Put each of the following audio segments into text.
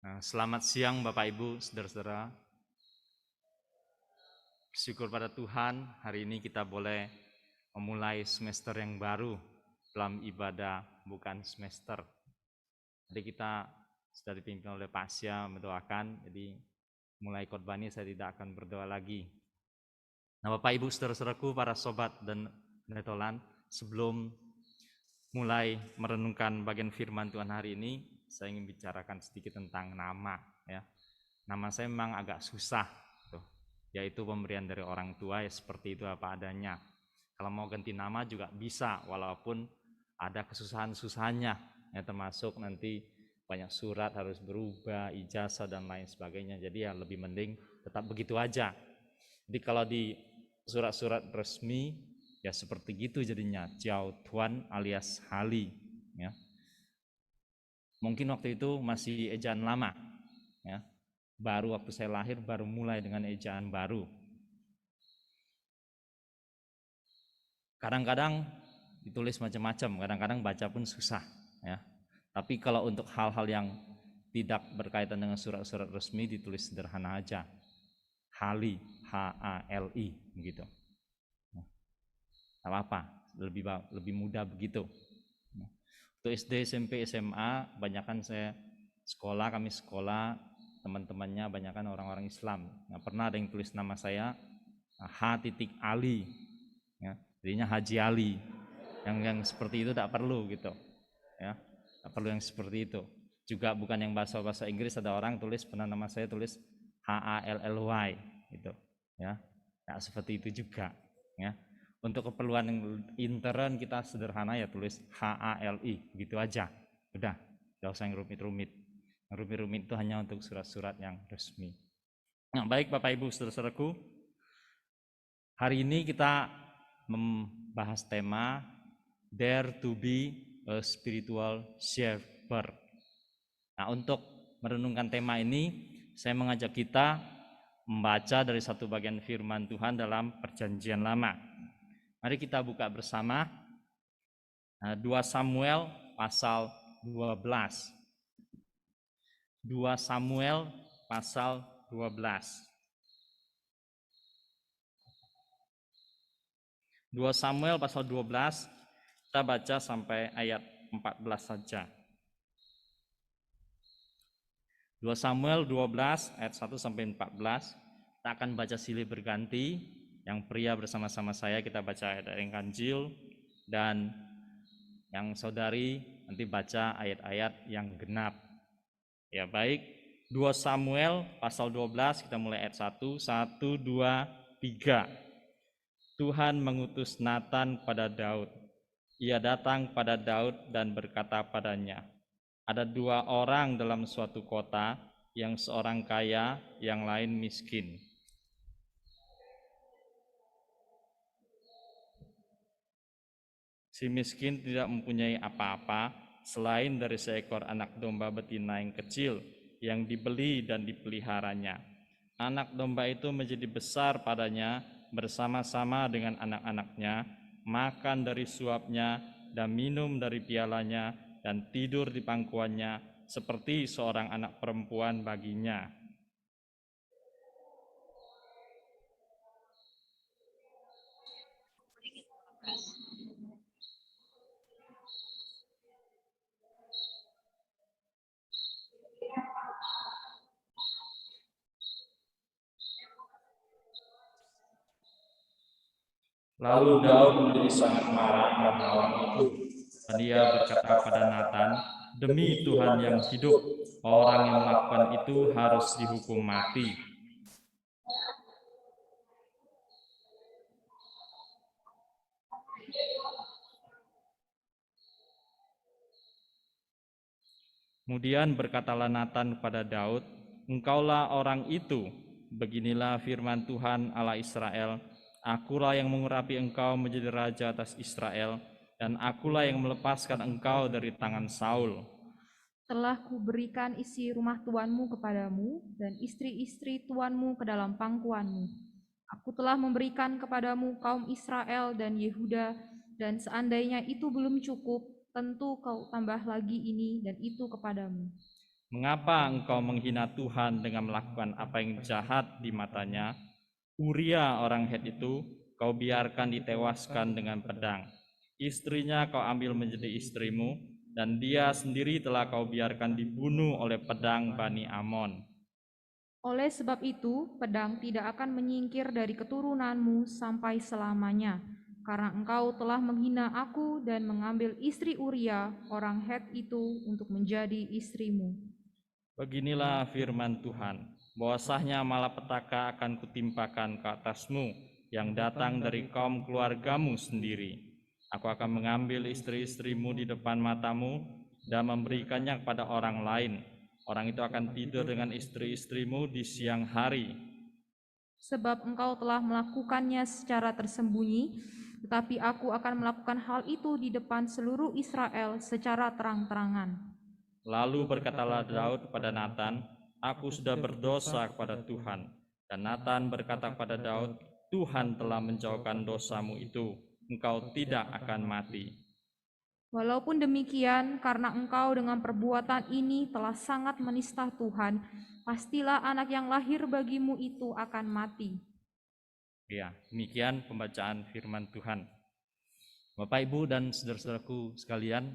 Selamat siang Bapak Ibu, saudara-saudara. Bersyukur pada Tuhan, hari ini kita boleh memulai semester yang baru dalam ibadah bukan semester. Jadi kita sudah dipimpin oleh Pak Sya mendoakan, jadi mulai khotbah ini saya tidak akan berdoa lagi. Nah Bapak Ibu, saudara-saudaraku, para sobat dan netolan, sebelum mulai merenungkan bagian firman Tuhan hari ini, saya ingin bicarakan sedikit tentang nama. Ya, nama saya memang agak susah, yaitu pemberian dari orang tua, ya seperti itu apa adanya. Kalau mau ganti nama juga bisa, walaupun ada kesusahan-susahannya, ya termasuk nanti banyak surat harus berubah, ijazah dan lain sebagainya. Jadi ya lebih mending tetap begitu aja. Jadi kalau di surat-surat resmi ya seperti gitu jadinya, Jiao Tuan alias Hali. Ya. Mungkin waktu itu masih ejaan lama, ya. Baru waktu saya lahir baru mulai dengan ejaan baru. Kadang-kadang ditulis macam-macam, kadang-kadang baca pun susah, ya. Tapi kalau untuk hal-hal yang tidak berkaitan dengan surat-surat resmi ditulis sederhana aja, Hali, H-A-L-I, gitu. Tidak apa-apa, lebih mudah begitu. Untuk SD, SMP, SMA, banyakkan saya kami sekolah, teman-temannya banyakkan orang-orang Islam. Nah, pernah ada yang tulis nama saya H.Ali, ya, jadinya Haji Ali. Yang seperti itu tak perlu gitu, ya, tak perlu yang seperti itu. Juga bukan yang bahasa Inggris, ada orang tulis pernah nama saya tulis H-A-L-L-Y, gitu, ya, tak seperti itu juga, ya. Untuk keperluan yang intern kita sederhana ya tulis H-A-L-I, gitu aja, udah, gak usah yang rumit-rumit. Yang rumit-rumit itu hanya untuk surat-surat yang resmi. Nah, baik Bapak Ibu saudara-saudaraku, hari ini kita membahas tema Dare to be a spiritual shepherd. Nah, untuk merenungkan tema ini, saya mengajak kita membaca dari satu bagian firman Tuhan dalam Perjanjian Lama. Mari kita buka bersama 2 Samuel pasal 12. 2 Samuel pasal 12. 2 Samuel pasal 12, kita baca sampai ayat 14 saja. 2 Samuel 12 ayat 1 sampai 14. Kita akan baca silih berganti. Yang pria bersama-sama saya kita baca ayat yang ganjil, dan yang saudari nanti baca ayat-ayat yang genap. Ya baik, 2 Samuel pasal 12 kita mulai ayat 1, 1, 2, 3. Tuhan mengutus Nathan pada Daud. Ia datang pada Daud dan berkata padanya, ada 2 orang dalam suatu kota, yang seorang kaya, yang lain miskin. Si miskin tidak mempunyai apa-apa selain dari seekor anak domba betina yang kecil yang dibeli dan dipeliharanya. Anak domba itu menjadi besar padanya bersama-sama dengan anak-anaknya, makan dari suapnya dan minum dari pialanya dan tidur di pangkuannya seperti seorang anak perempuan baginya. Lalu Daud menjadi sangat marah karena orang itu, dan dia berkata pada Nathan, demi Tuhan yang hidup, orang yang melakukan itu harus dihukum mati. Kemudian berkatalah Nathan kepada Daud, engkaulah orang itu, beginilah firman Tuhan Allah Israel, akulah yang mengurapi engkau menjadi raja atas Israel, dan akulah yang melepaskan engkau dari tangan Saul. Telah kuberikan isi rumah tuanmu kepadamu, dan istri-istri tuanmu ke dalam pangkuanmu. Aku telah memberikan kepadamu kaum Israel dan Yehuda, dan seandainya itu belum cukup, tentu kau tambah lagi ini dan itu kepadamu. Mengapa engkau menghina Tuhan dengan melakukan apa yang jahat di matanya? Uria orang Het itu kau biarkan ditewaskan dengan pedang. Istrinya kau ambil menjadi istrimu, dan dia sendiri telah kau biarkan dibunuh oleh pedang Bani Amon. Oleh sebab itu, pedang tidak akan menyingkir dari keturunanmu sampai selamanya, karena engkau telah menghina aku dan mengambil istri Uria, orang Het itu, untuk menjadi istrimu. Beginilah firman Tuhan, bahwasanya malapetaka akan kutimpakan ke atasmu, yang datang dari kaum keluargamu sendiri. Aku akan mengambil istri-istrimu di depan matamu dan memberikannya kepada orang lain. Orang itu akan tidur dengan istri-istrimu di siang hari. Sebab engkau telah melakukannya secara tersembunyi, tetapi aku akan melakukan hal itu di depan seluruh Israel secara terang-terangan. Lalu berkatalah Daud kepada Nathan, aku sudah berdosa kepada Tuhan. Dan Nathan berkata kepada Daud, Tuhan telah menjauhkan dosamu itu, engkau tidak akan mati. Walaupun demikian, karena engkau dengan perbuatan ini telah sangat menista Tuhan, pastilah anak yang lahir bagimu itu akan mati. Ya, demikian pembacaan firman Tuhan. Bapak, Ibu, dan saudara-saudaraku sekalian,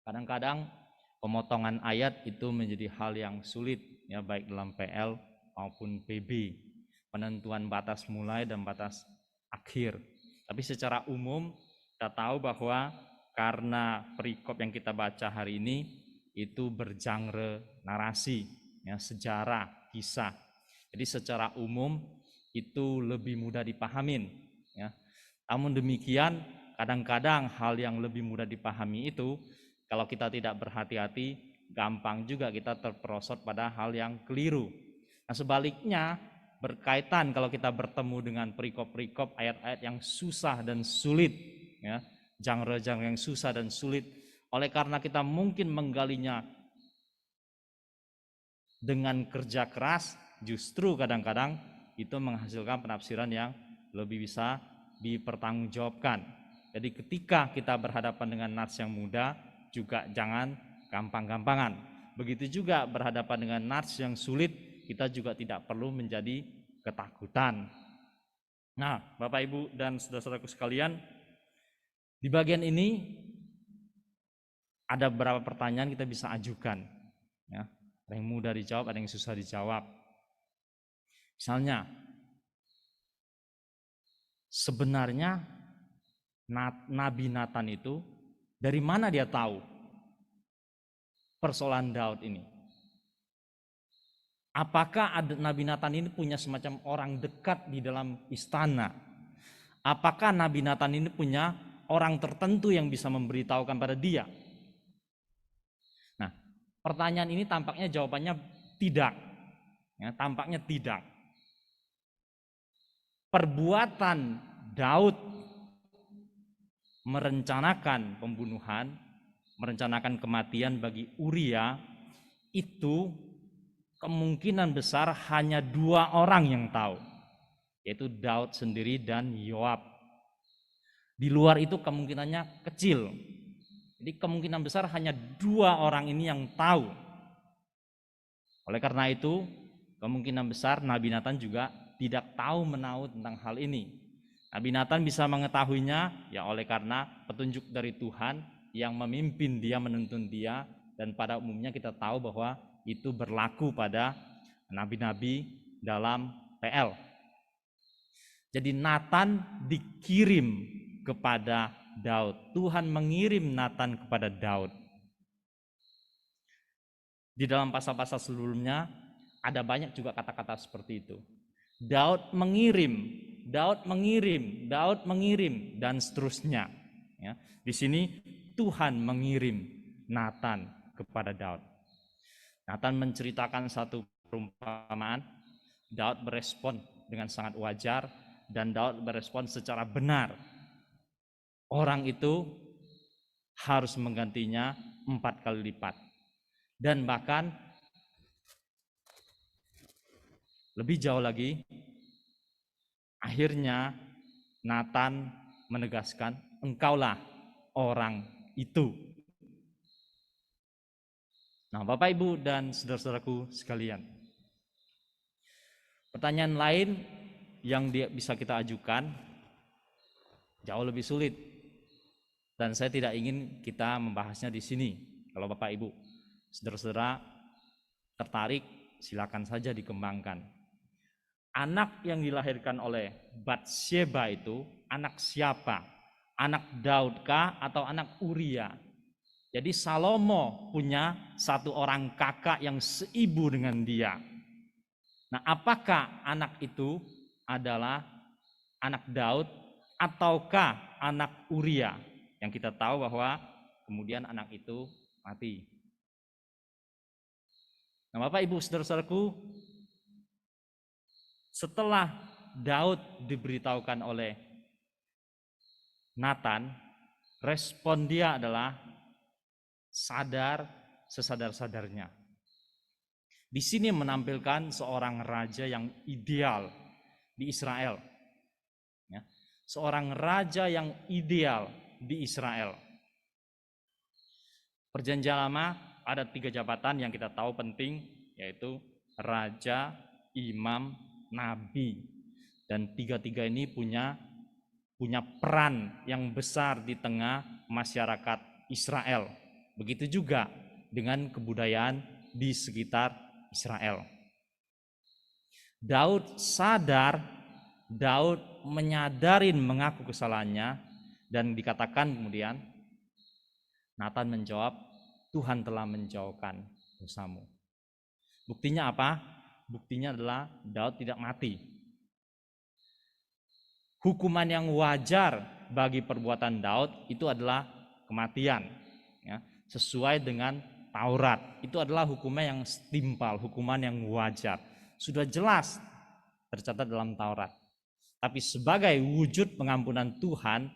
kadang-kadang pemotongan ayat itu menjadi hal yang sulit, ya, baik dalam PL maupun PB, penentuan batas mulai dan batas akhir. Tapi secara umum kita tahu bahwa karena perikop yang kita baca hari ini itu bergenre narasi, ya, sejarah, kisah. Jadi secara umum itu lebih mudah dipahamin, ya. Namun demikian, kadang-kadang hal yang lebih mudah dipahami itu kalau kita tidak berhati-hati, gampang juga kita terperosot pada hal yang keliru. Nah, sebaliknya berkaitan kalau kita bertemu dengan perikop-perikop ayat-ayat yang susah dan sulit, ya, genre-genre yang susah dan sulit, oleh karena kita mungkin menggalinya dengan kerja keras, justru kadang-kadang itu menghasilkan penafsiran yang lebih bisa dipertanggungjawabkan. Jadi ketika kita berhadapan dengan nats yang mudah, juga jangan gampang-gampangan. Begitu juga berhadapan dengan nats yang sulit, kita juga tidak perlu menjadi ketakutan. Nah, Bapak, Ibu, dan saudara-saudaraku sekalian, di bagian ini ada beberapa pertanyaan kita bisa ajukan, ya. Ada yang mudah dijawab, ada yang susah dijawab. Misalnya, sebenarnya Nabi Nathan itu dari mana dia tahu persoalan Daud ini? Apakah Nabi Nathan ini punya semacam orang dekat di dalam istana? Apakah Nabi Nathan ini punya orang tertentu yang bisa memberitahukan pada dia? Nah, pertanyaan ini tampaknya jawabannya tidak. Ya, tampaknya tidak. Perbuatan Daud merencanakan pembunuhan, merencanakan kematian bagi Uria, itu kemungkinan besar hanya 2 orang yang tahu, yaitu Daud sendiri dan Yoab. Di luar itu kemungkinannya kecil. Jadi kemungkinan besar hanya 2 orang ini yang tahu. Oleh karena itu, kemungkinan besar Nabi Nathan juga tidak tahu menahu tentang hal ini. Nabi Nathan bisa mengetahuinya ya oleh karena petunjuk dari Tuhan yang memimpin dia, menuntun dia, dan pada umumnya kita tahu bahwa itu berlaku pada nabi-nabi dalam PL. Jadi Nathan dikirim kepada Daud. Tuhan mengirim Nathan kepada Daud. Di dalam pasal-pasal sebelumnya ada banyak juga kata-kata seperti itu. Daud mengirim, Daud mengirim, Daud mengirim, dan seterusnya. Ya, di sini Tuhan mengirim Nathan kepada Daud. Nathan menceritakan satu perumpamaan. Daud berespon dengan sangat wajar dan Daud berespon secara benar. Orang itu harus menggantinya 4 kali lipat. Dan bahkan lebih jauh lagi, akhirnya Nathan menegaskan, engkaulah orang itu. Nah, Bapak Ibu dan saudara-saudaraku sekalian, pertanyaan lain yang bisa kita ajukan jauh lebih sulit, dan saya tidak ingin kita membahasnya di sini. Kalau Bapak Ibu, saudara-saudara tertarik, silakan saja dikembangkan. Anak yang dilahirkan oleh Batsyeba itu anak siapa? Anak Daud kah atau anak Uria? Jadi Salomo punya satu orang kakak yang seibu dengan dia. Nah, apakah anak itu adalah anak Daud ataukah anak Uria? Yang kita tahu bahwa kemudian anak itu mati. Nah, Bapak Ibu saudara-saudaraku, setelah Daud diberitahukan oleh Nathan, respon dia adalah sadar sesadar-sadarnya. Di sini menampilkan seorang raja yang ideal di Israel. Ya, seorang raja yang ideal di Israel. Perjanjian Lama ada 3 jabatan yang kita tahu penting, yaitu raja, imam, nabi. Dan 3-3 ini punya peran yang besar di tengah masyarakat Israel. Begitu juga dengan kebudayaan di sekitar Israel. Daud sadar, Daud menyadarin mengaku kesalahannya, dan dikatakan kemudian Nathan menjawab, Tuhan telah menjauhkan dosamu. Buktinya apa? Buktinya adalah Daud tidak mati. Hukuman yang wajar bagi perbuatan Daud itu adalah kematian, ya, sesuai dengan Taurat. Itu adalah hukuman yang setimpal, hukuman yang wajar. Sudah jelas tercatat dalam Taurat. Tapi sebagai wujud pengampunan Tuhan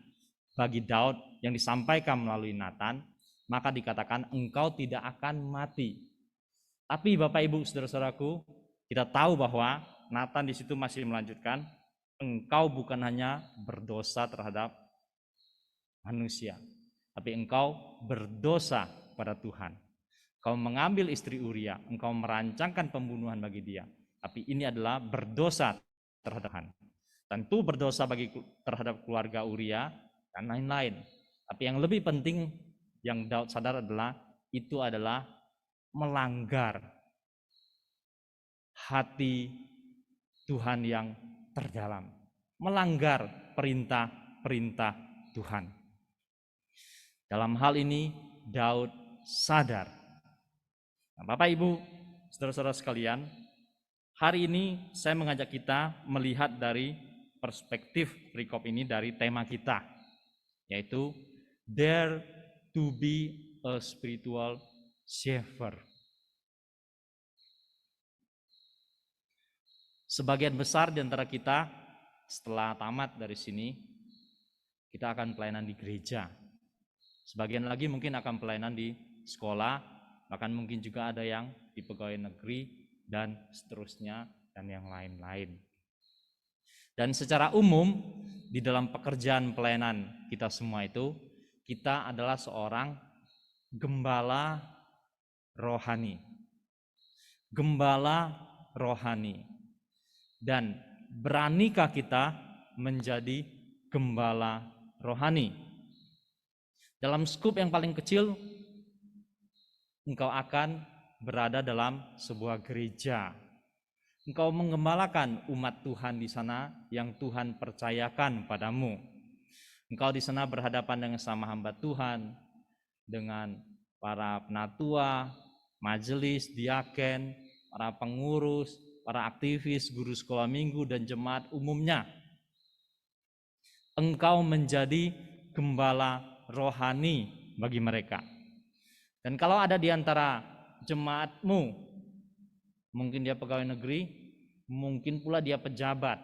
bagi Daud yang disampaikan melalui Nathan, maka dikatakan engkau tidak akan mati. Tapi Bapak Ibu saudara-saudaraku, kita tahu bahwa Nathan di situ masih melanjutkan, engkau bukan hanya berdosa terhadap manusia, tapi engkau berdosa pada Tuhan. Kau mengambil istri Uria, engkau merancangkan pembunuhan bagi dia. Tapi ini adalah berdosa terhadap Tuhan. Tentu berdosa terhadap keluarga Uria dan lain-lain. Tapi yang lebih penting yang Daud sadar adalah itu adalah melanggar hati Tuhan yang terdalam, melanggar perintah-perintah Tuhan. Dalam hal ini Daud sadar. Nah, Bapak Ibu, saudara-saudara sekalian, hari ini saya mengajak kita melihat dari perspektif perikop ini dari tema kita, yaitu Dare to be a spiritual shepherd. Sebagian besar di antara kita setelah tamat dari sini, kita akan pelayanan di gereja. Sebagian lagi mungkin akan pelayanan di sekolah, bahkan mungkin juga ada yang di pegawai negeri dan seterusnya dan yang lain-lain. Dan secara umum di dalam pekerjaan pelayanan kita semua itu, kita adalah seorang gembala rohani. Gembala rohani. Dan beranikah kita menjadi gembala rohani? Dalam skup yang paling kecil, engkau akan berada dalam sebuah gereja. Engkau menggembalakan umat Tuhan di sana yang Tuhan percayakan padamu. Engkau di sana berhadapan dengan sama hamba Tuhan, dengan para penatua, majelis, diaken, para pengurus, para aktivis, guru sekolah minggu, dan jemaat umumnya. Engkau menjadi gembala rohani bagi mereka. Dan kalau ada di antara jemaatmu, mungkin dia pegawai negeri, mungkin pula dia pejabat,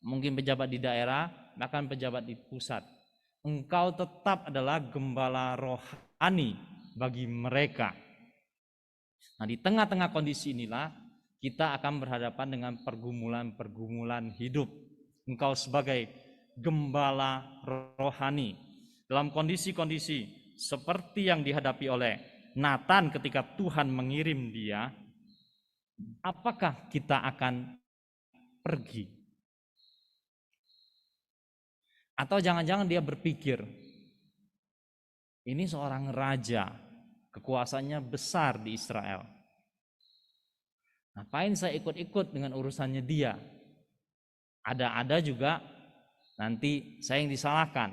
mungkin pejabat di daerah, bahkan pejabat di pusat, engkau tetap adalah gembala rohani bagi mereka. Nah, di tengah-tengah kondisi inilah kita akan berhadapan dengan pergumulan-pergumulan hidup. Engkau sebagai gembala rohani dalam kondisi-kondisi seperti yang dihadapi oleh Nathan ketika Tuhan mengirim dia, apakah kita akan pergi? Atau jangan-jangan dia berpikir, ini seorang raja, kekuasaannya besar di Israel. Ngapain saya ikut-ikut dengan urusannya dia? Ada juga nanti saya yang disalahkan.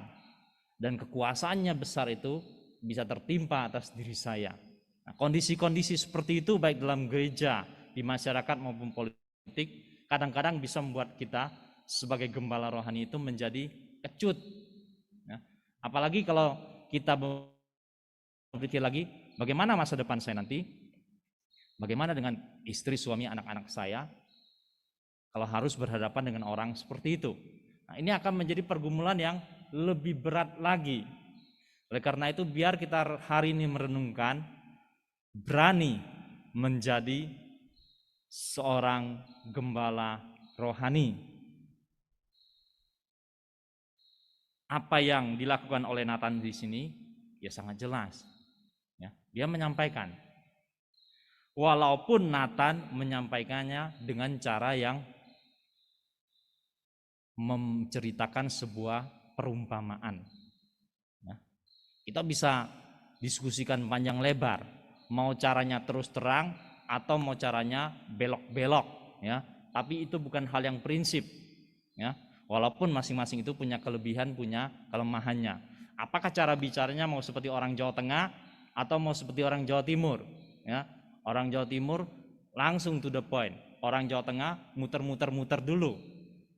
Dan kekuasaannya besar itu bisa tertimpa atas diri saya. Nah, kondisi-kondisi seperti itu baik dalam gereja, di masyarakat maupun politik, kadang-kadang bisa membuat kita sebagai gembala rohani itu menjadi kecut. Ya. Apalagi kalau kita berpikir lagi, bagaimana masa depan saya nanti? Bagaimana dengan istri, suami, anak-anak saya? Kalau harus berhadapan dengan orang seperti itu. Nah, ini akan menjadi pergumulan yang lebih berat lagi. Oleh karena itu biar kita hari ini merenungkan, berani menjadi seorang gembala rohani. Apa yang dilakukan oleh Nathan di sini ya sangat jelas. Ya, dia menyampaikan. Walaupun Nathan menyampaikannya dengan cara yang menceritakan sebuah perumpamaan. Ya, kita bisa diskusikan panjang lebar, mau caranya terus terang atau mau caranya belok-belok, ya. Tapi itu bukan hal yang prinsip, ya. Walaupun masing-masing itu punya kelebihan, punya kelemahannya. Apakah cara bicaranya mau seperti orang Jawa Tengah atau mau seperti orang Jawa Timur, ya? Orang Jawa Timur langsung to the point, orang Jawa Tengah muter-muter dulu,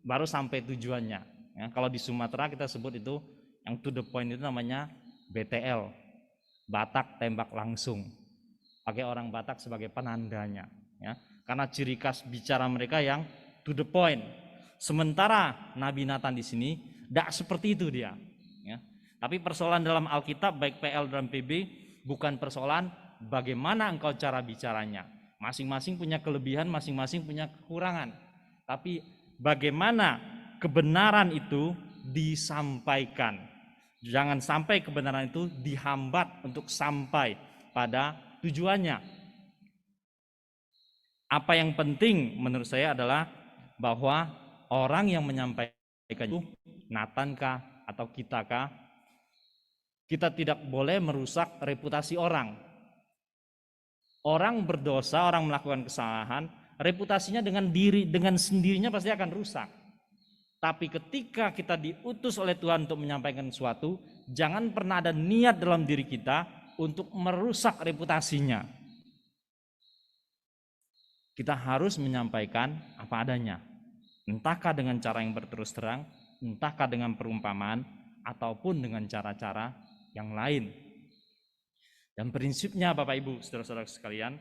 baru sampai tujuannya. Ya, kalau di Sumatera kita sebut itu yang to the point itu namanya BTL, Batak tembak langsung. Pakai orang Batak sebagai penandanya, ya. Karena ciri khas bicara mereka yang to the point. Sementara Nabi Nathan di sini tidak seperti itu dia. Ya. Tapi persoalan dalam Alkitab baik PL dan PB bukan persoalan bagaimana engkau cara bicaranya. Masing-masing punya kelebihan, masing-masing punya kekurangan. Tapi bagaimana kebenaran itu disampaikan. Jangan sampai kebenaran itu dihambat untuk sampai pada tujuannya. Apa yang penting menurut saya adalah bahwa orang yang menyampaikan itu Nathan kah atau kita kah, kita tidak boleh merusak reputasi orang. Orang berdosa, orang melakukan kesalahan, reputasinya dengan sendirinya pasti akan rusak. Tapi ketika kita diutus oleh Tuhan untuk menyampaikan sesuatu, jangan pernah ada niat dalam diri kita untuk merusak reputasinya. Kita harus menyampaikan apa adanya. Entahkah dengan cara yang berterus terang, entahkah dengan perumpamaan, ataupun dengan cara-cara yang lain. Dan prinsipnya Bapak Ibu, saudara-saudara sekalian,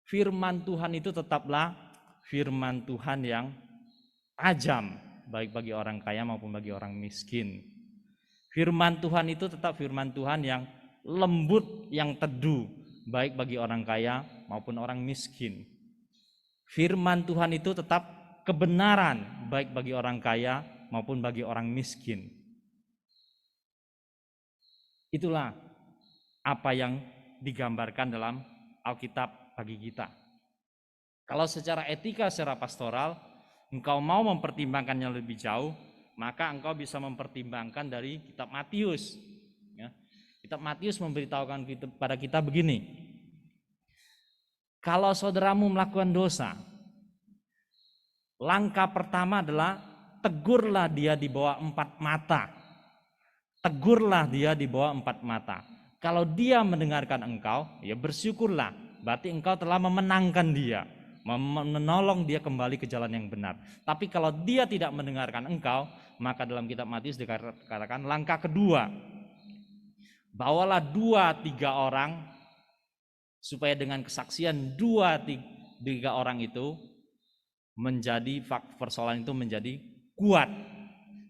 firman Tuhan itu tetaplah firman Tuhan yang tajam, baik bagi orang kaya maupun bagi orang miskin. Firman Tuhan itu tetap firman Tuhan yang lembut, yang teduh, baik bagi orang kaya maupun orang miskin. Firman Tuhan itu tetap kebenaran, baik bagi orang kaya maupun bagi orang miskin. Itulah apa yang digambarkan dalam Alkitab bagi kita. Kalau secara etika, secara pastoral, engkau mau mempertimbangkannya lebih jauh, maka engkau bisa mempertimbangkan dari kitab Matius. Ya. Kitab Matius memberitahukan pada kita begini, kalau saudaramu melakukan dosa, langkah pertama adalah tegurlah dia di bawah 4 mata. Tegurlah dia di bawah 4 mata. Kalau dia mendengarkan engkau, ya bersyukurlah. Berarti engkau telah memenangkan dia, menolong dia kembali ke jalan yang benar. Tapi kalau dia tidak mendengarkan engkau, maka dalam kitab Matius dikatakan langkah kedua, bawalah 2-3 orang, supaya dengan kesaksian 2-3 orang itu menjadi persoalan itu menjadi kuat.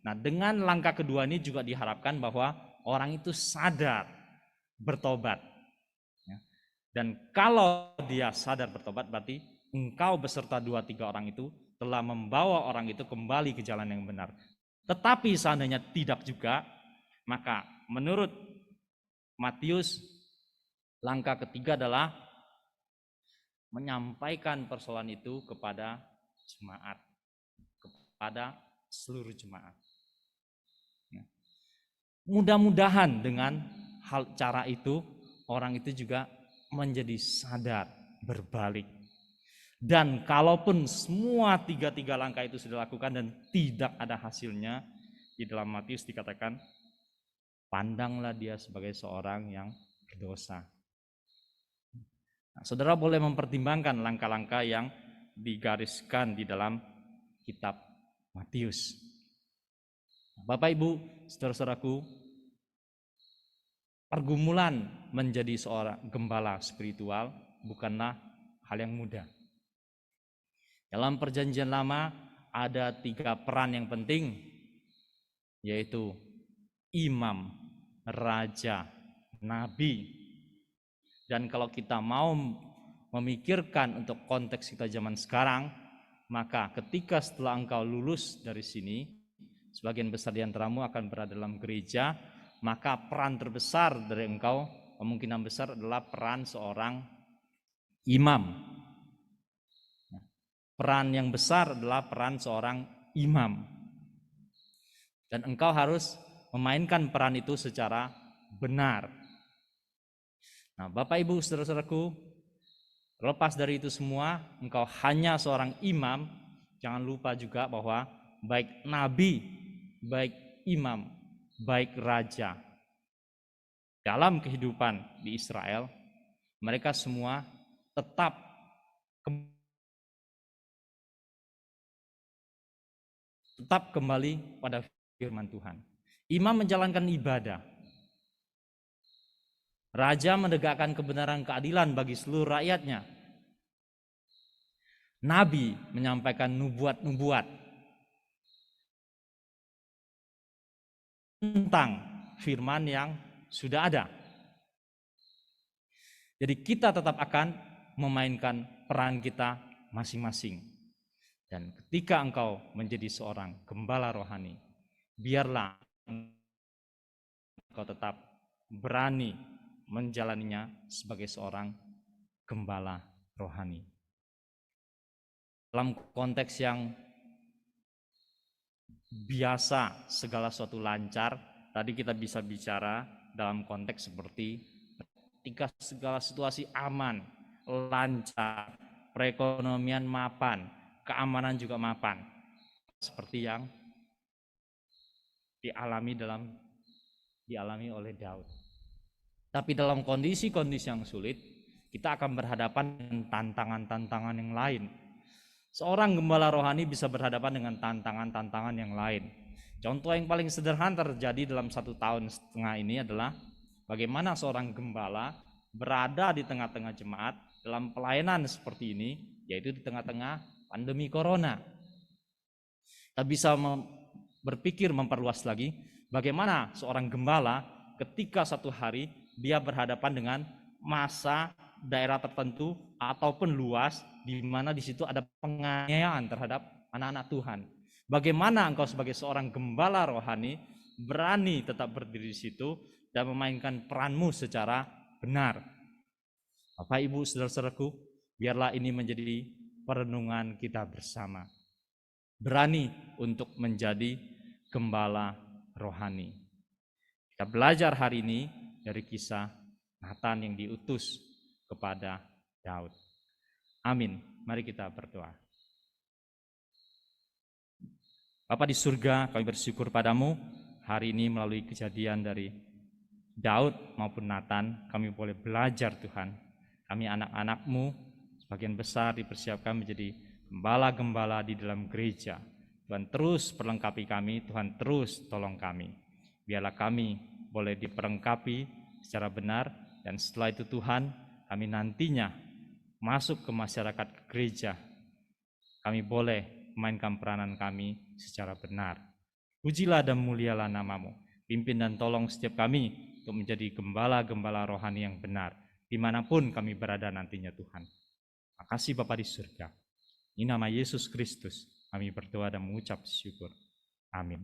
Nah, dengan langkah kedua ini juga diharapkan bahwa orang itu sadar bertobat. Dan kalau dia sadar bertobat, berarti engkau beserta 2-3 orang itu telah membawa orang itu kembali ke jalan yang benar. Tetapi seandainya tidak juga, maka menurut Matius Langkah ketiga adalah menyampaikan persoalan itu kepada jemaat, kepada seluruh jemaat. Mudah-mudahan dengan cara itu orang itu juga menjadi sadar, berbalik. Dan kalaupun semua tiga langkah itu sudah dilakukan dan tidak ada hasilnya, di dalam Matius dikatakan, pandanglah dia sebagai seorang yang berdosa. Nah, saudara boleh mempertimbangkan langkah-langkah yang digariskan di dalam kitab Matius. Bapak Ibu, saudara-saudaraku, pergumulan menjadi seorang gembala spiritual bukanlah hal yang mudah. Dalam perjanjian lama ada 3 peran yang penting, yaitu imam, raja, nabi. Dan kalau kita mau memikirkan untuk konteks kita zaman sekarang, maka ketika setelah engkau lulus dari sini, sebagian besar di antaramu akan berada dalam gereja, maka peran terbesar dari engkau kemungkinan besar adalah peran seorang imam. Peran yang besar adalah peran seorang imam. Dan engkau harus memainkan peran itu secara benar. Nah, Bapak Ibu, saudara-saudaraku, lepas dari itu semua, engkau hanya seorang imam, jangan lupa juga bahwa baik nabi, baik imam, baik raja, dalam kehidupan di Israel, mereka semua tetap kembali pada firman Tuhan. Imam menjalankan ibadah. Raja menegakkan kebenaran keadilan bagi seluruh rakyatnya. Nabi menyampaikan nubuat-nubuat tentang firman yang sudah ada. Jadi kita tetap akan memainkan peran kita masing-masing. Dan ketika engkau menjadi seorang gembala rohani, biarlah engkau tetap berani menjalaninya sebagai seorang gembala rohani. Dalam konteks yang biasa segala sesuatu lancar, tadi kita bisa bicara dalam konteks seperti ketika segala situasi aman, lancar, perekonomian mapan, keamanan juga mapan, seperti yang dialami oleh Daud. Tapi dalam kondisi-kondisi yang sulit, kita akan berhadapan dengan tantangan-tantangan yang lain. Seorang gembala rohani bisa berhadapan dengan tantangan-tantangan yang lain. Contoh yang paling sederhana terjadi dalam 1,5 tahun ini adalah bagaimana seorang gembala berada di tengah-tengah jemaat dalam pelayanan seperti ini, yaitu di tengah-tengah pandemi corona. Kita bisa berpikir memperluas lagi, bagaimana seorang gembala ketika satu hari dia berhadapan dengan masa daerah tertentu ataupun luas di mana di situ ada penganiayaan terhadap anak-anak Tuhan. Bagaimana engkau sebagai seorang gembala rohani berani tetap berdiri di situ dan memainkan peranmu secara benar. Bapak Ibu, saudara-saudaraku, biarlah ini menjadi perenungan kita bersama. Berani untuk menjadi gembala rohani. Kita belajar hari ini dari kisah Nathan yang diutus kepada Daud. Amin. Mari kita berdoa. Bapa di surga, kami bersyukur padamu hari ini melalui kejadian dari Daud maupun Nathan, kami boleh belajar Tuhan. Kami anak-anak-Mu sebagian besar dipersiapkan menjadi gembala-gembala di dalam gereja. Tuhan terus perlengkapi kami, Tuhan terus tolong kami. Biarlah kami boleh diperlengkapi secara benar, dan setelah itu Tuhan, kami nantinya masuk ke masyarakat gereja. Kami boleh memainkan peranan kami secara benar. Pujilah dan mulialah nama-Mu. Pimpin dan tolong setiap kami untuk menjadi gembala-gembala rohani yang benar, dimanapun kami berada nantinya Tuhan. Makasih Bapa di surga. Di nama Yesus Kristus kami berdoa dan mengucap syukur. Amin.